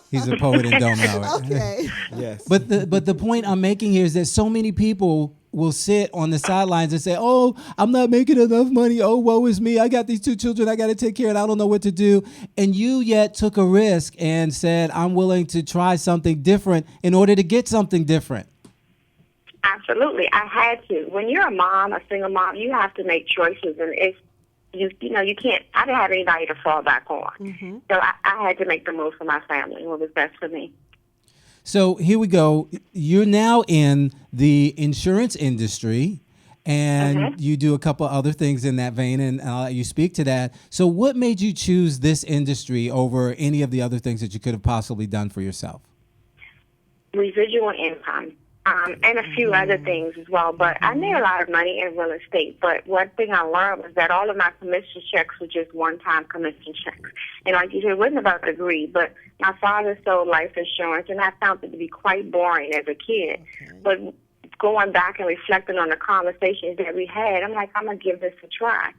He's a poet and don't know it. Okay. Yes. But the point I'm making here is that so many people will sit on the sidelines and say, oh, I'm not making enough money. Oh, woe is me. I got these 2 children I got to take care of, and I don't know what to do. And you yet took a risk and said, I'm willing to try something different in order to get something different. Absolutely. I had to. When you're a mom, a single mom, you have to make choices, and it's you can't. I didn't have anybody to fall back on, so I had to make the move for my family. What was best for me. So here we go. You're now in the insurance industry, and you do a couple other things in that vein, and I'll let you speak to that. So what made you choose this industry over any of the other things that you could have possibly done for yourself? Residual income. And a few other things as well. But I made a lot of money in real estate. But one thing I learned was that all of my commission checks were just one-time commission checks. And like you said, it wasn't about the greed. But my father sold life insurance, and I found it to be quite boring as a kid. But going back and reflecting on the conversations that we had, I'm like, I'm going to give this a try.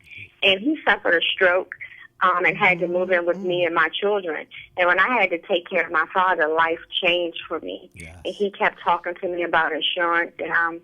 And he suffered a stroke. And had to move in with me and my children. And when I had to take care of my father, life changed for me. Yes. And he kept talking to me about insurance, and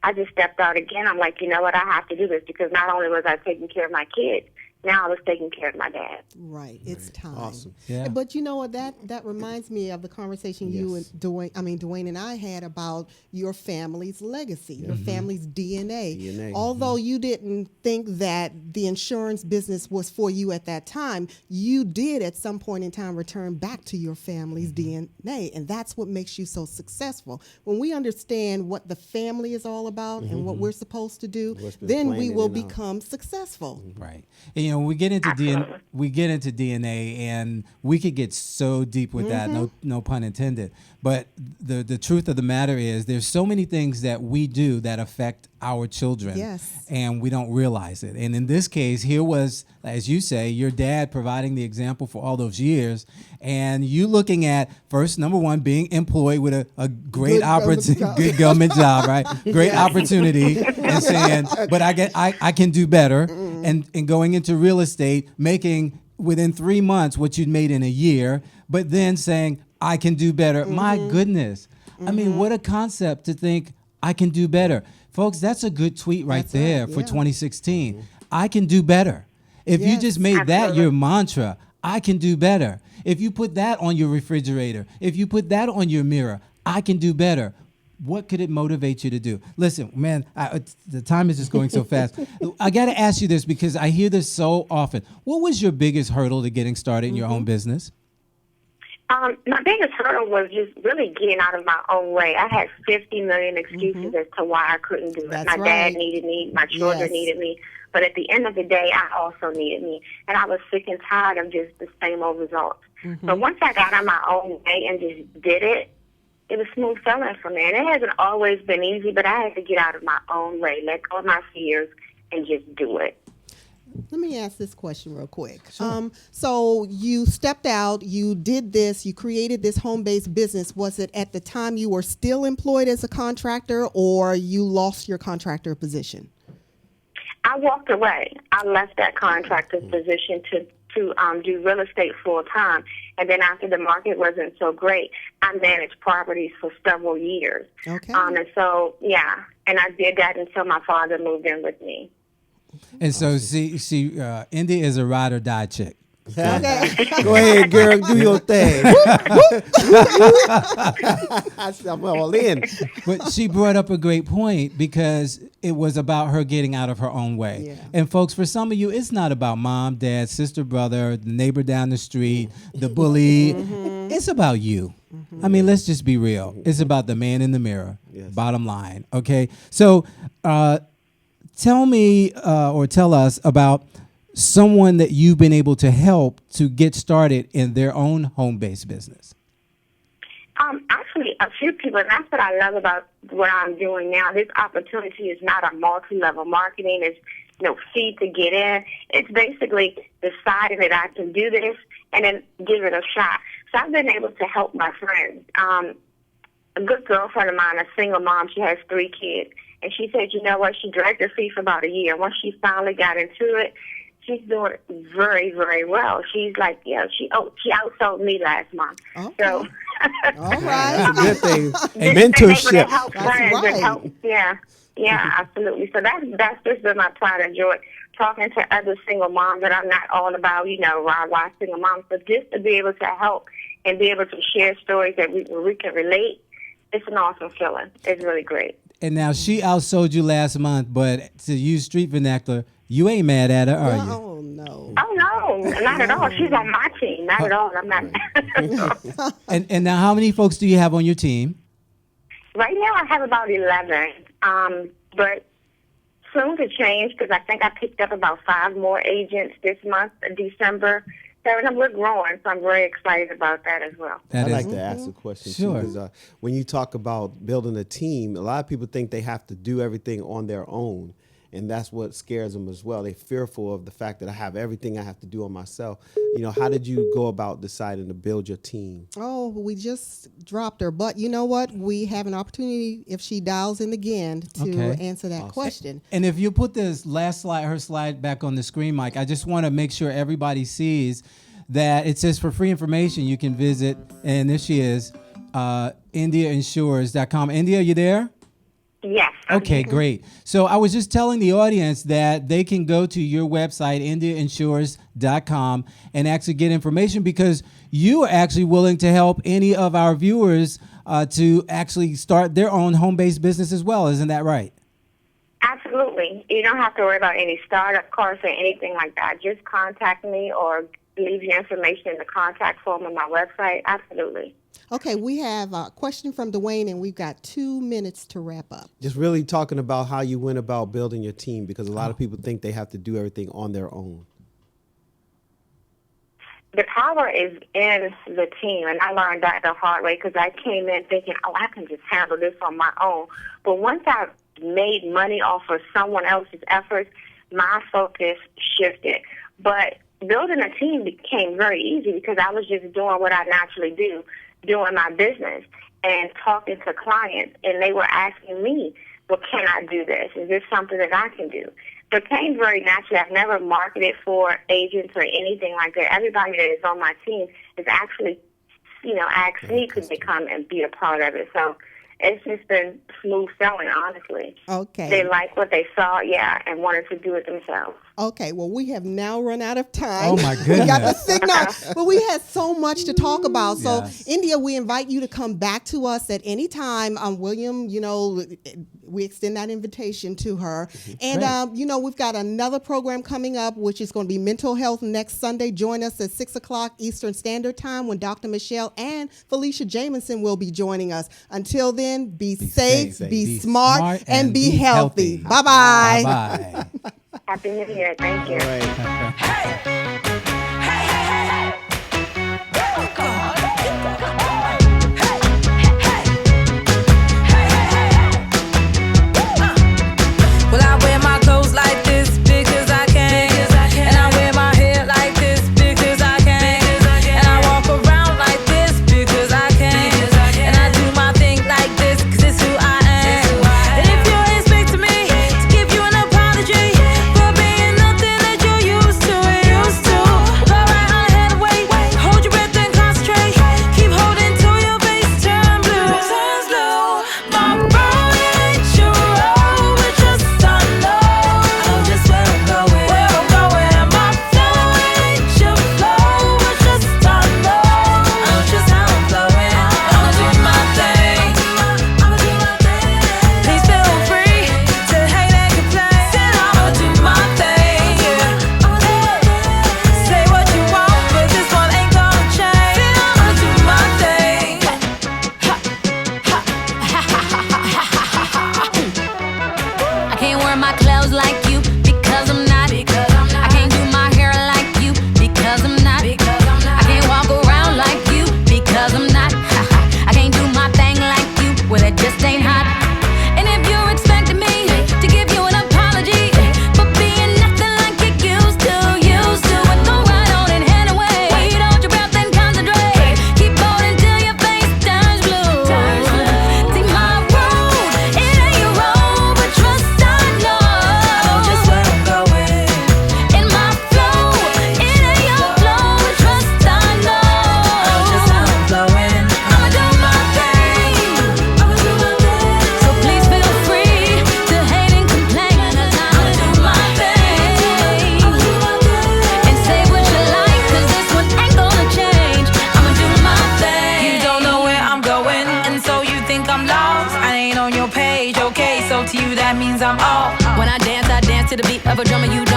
I just stepped out again. I'm like, you know what, I have to do this, because not only was I taking care of my kids, now I was taking care of my dad. Right. It's time. Awesome. Yeah. But you know what? That reminds me of the conversation you and Dwayne and I had about your family's legacy, your family's DNA. Although you didn't think that the insurance business was for you at that time, you did at some point in time return back to your family's DNA. And that's what makes you so successful. When we understand what the family is all about and what we're supposed to do, then we will become successful. Right. And, you know, we get into DNA, and we could get so deep with that, no pun intended. But the truth of the matter is, there's so many things that we do that affect our children, and we don't realize it. And in this case, here was, as you say, your dad providing the example for all those years, and you looking at first, number one, being employed with a great good government job, right? Great opportunity, and saying, but I can do better, and going into real estate, making within 3 months what you'd made in a year, but then saying, I can do better. My goodness. I mean, what a concept to think I can do better. Folks, that's a good tweet for 2016. I can do better. If you just made that your mantra, I can do better. If you put that on your refrigerator, if you put that on your mirror, I can do better. What could it motivate you to do? Listen, man, the time is just going so fast. I got to ask you this, because I hear this so often. What was your biggest hurdle to getting started in your own business? My biggest hurdle was just really getting out of my own way. I had 50 million excuses as to why I couldn't do it. My dad needed me. My children needed me. But at the end of the day, I also needed me. And I was sick and tired of just the same old results. So once I got out of my own way and just did it, it was smooth sailing for me. And it hasn't always been easy, but I had to get out of my own way, let go of my fears, and just do it. Let me ask this question real quick. So you stepped out, you did this, you created this home-based business. Was it at the time you were still employed as a contractor, or you lost your contractor position? I walked away. I left that contractor's position to do real estate full time. And then after the market wasn't so great, I managed properties for several years. Okay. And so, yeah, and I did that until my father moved in with me. And so, India is a ride or die chick. Okay. Go ahead, girl, do your thing. I'm all in. But she brought up a great point, because it was about her getting out of her own way. Yeah. And folks, for some of you, it's not about mom, dad, sister, brother, the neighbor down the street, the bully. It's about you. I mean, let's just be real. It's about the man in the mirror. Yes. Bottom line. Okay. So tell me or tell us about someone that you've been able to help to get started in their own home-based business. Actually, a few people, and that's what I love about what I'm doing now. This opportunity is not a multi-level marketing. It's no fee to get in. It's basically deciding that I can do this and then give it a shot. So I've been able to help my friends. A good girlfriend of mine, a single mom, she has 3 kids. And she said, you know what, she dragged her feet for about a year. Once she finally got into it, she's doing very, very well. She's like, yeah, she outsold me last month. Okay. So, All right. That's a good thing. Just being able to Mentorship. help That's friends right. and help, yeah, absolutely. So that's just been my pride and joy, talking to other single moms that I'm not all about, rah-rah single moms, but just to be able to help and be able to share stories that we can relate. It's an awesome feeling. It's really great. And now she outsold you last month, but to use street vernacular, you ain't mad at her, are you? Oh, no. Oh, no, not at all. She's on my team. Not at all. I'm not. And now how many folks do you have on your team? Right now I have about 11, but soon to change, because I think I picked up about 5 more agents this month, December. So we're growing, so I'm very excited about that as well. That I'd is- like to ask a question Sure. too, because when you talk about building a team, a lot of people think they have to do everything on their own, and that's what scares them as well. They're fearful of the fact that I have everything I have to do on myself. How did you go about deciding to build your team? Oh, we just dropped her. But you know what? We have an opportunity, if she dials in again, to Okay. answer that question. And if you put this last slide, her slide back on the screen, Mike, I just want to make sure everybody sees that it says for free information you can visit, and there she is, IndiaInsures.com. India, you there? Yes. Okay, great. So I was just telling the audience that they can go to your website, IndiaInsures.com, and actually get information, because you are actually willing to help any of our viewers to actually start their own home-based business as well. Isn't that right? Absolutely. You don't have to worry about any startup costs or anything like that. Just contact me or leave your information in the contact form on my website. Absolutely. Okay, we have a question from Dwayne, and we've got 2 minutes to wrap up. Just really talking about how you went about building your team, because a lot of people think they have to do everything on their own. The power is in the team, and I learned that the hard way, because I came in thinking, I can just handle this on my own. But once I made money off of someone else's efforts, my focus shifted. But building a team became very easy, because I was just doing what I naturally do, doing my business and talking to clients, and they were asking me, well, can I do this? Is this something that I can do? So it came very naturally. I've never marketed for agents or anything like that. Everybody that is on my team is actually, asked me could they come and be a part of it. So it's just been smooth sailing, honestly. Okay. They like what they saw, and wanted to do it themselves. Okay, well, we have now run out of time. Oh, my We got the goodness. signal, but we had so much to talk about. So, Yes. India, we invite you to come back to us at any time. William, we extend that invitation to her. And, we've got another program coming up, which is going to be Mental Health next Sunday. Join us at 6 o'clock Eastern Standard Time, when Dr. Michelle and Felicia Jamison will be joining us. Until then, be safe, be smart, and be healthy. Bye-bye. Bye-bye. Happy New Year. Thank you. All right. Well, I wear my clothes like this because I can. to the beat of a drummer, you